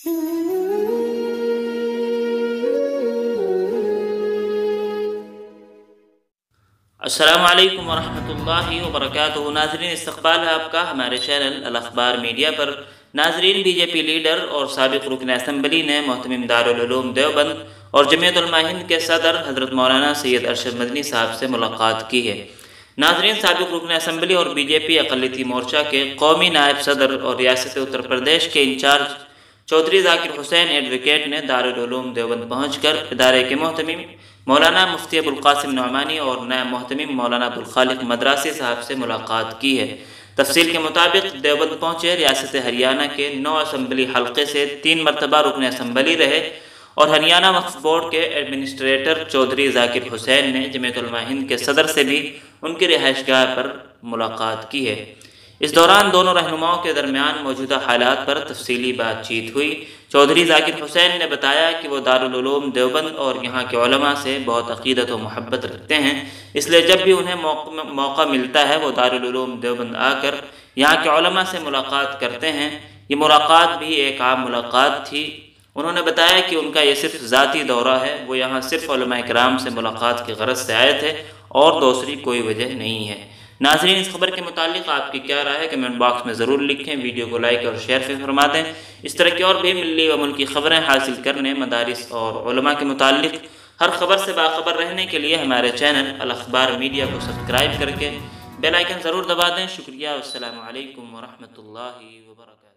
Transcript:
السلام علیکم ورحمۃ اللہ وبرکاتہ۔ ناظرین، استقبال ہے آپ کا ہمارے چینل الاخبار میڈیا پر۔ ناظرین، بی جے پی لیڈر اور سابق رکن اسمبلی نے محتمم دارالعلوم دیوبند اور جمعیت علماء ہند کے صدر حضرت مولانا سید ارشد مدنی صاحب سے ملاقات کی ہے۔ ناظرین، سابق رکن اسمبلی اور بی جے پی اقلیتی مورچہ کے قومی نائب صدر اور ریاست اتر پردیش کے انچارج چودھری ذاکر حسین ایڈوکیٹ نے دارالعلوم دیوبند پہنچ کر ادارے کے محتمم مولانا مفتی ابوالقاسم نعمانی اور نائب محتمم مولانا عبدالخالق مدراسی صاحب سے ملاقات کی ہے۔ تفصیل کے مطابق دیوبند پہنچے ریاست ہریانہ کے 9 اسمبلی حلقے سے 3 مرتبہ رکن اسمبلی رہے اور ہریانہ وقف بورڈ کے ایڈمنسٹریٹر چودھری ذاکر حسین نے جمعیت علماء ہند کے صدر سے بھی ان کی رہائش گاہ پر ملاقات کی ہے۔ اس دوران دونوں رہنماؤں کے درمیان موجودہ حالات پر تفصیلی بات چیت ہوئی۔ چودھری ذاکر حسین نے بتایا کہ وہ دارالعلوم دیوبند اور یہاں کے علماء سے بہت عقیدت و محبت رکھتے ہیں، اس لیے جب بھی انہیں موقع ملتا ہے وہ دارالعلوم دیوبند آ کر یہاں کے علماء سے ملاقات کرتے ہیں۔ یہ ملاقات بھی ایک عام ملاقات تھی۔ انہوں نے بتایا کہ ان کا یہ صرف ذاتی دورہ ہے، وہ یہاں صرف علماء کرام سے ملاقات کی غرض سے آئے تھے اور دوسری کوئی وجہ نہیں ہے۔ ناظرین، اس خبر کے متعلق آپ کی کیا رائے ہے کمنٹ باکس میں ضرور لکھیں، ویڈیو کو لائک اور شیئر فرما دیں۔ اس طرح کی اور بھی ملی و ملکی خبریں حاصل کرنے، مدارس اور علماء کے متعلق ہر خبر سے باخبر رہنے کے لیے ہمارے چینل الاخبار میڈیا کو سبسکرائب کر کے بیل آئیکن ضرور دبا دیں۔ شکریہ، والسلام علیکم ورحمۃ اللہ وبرکاتہ۔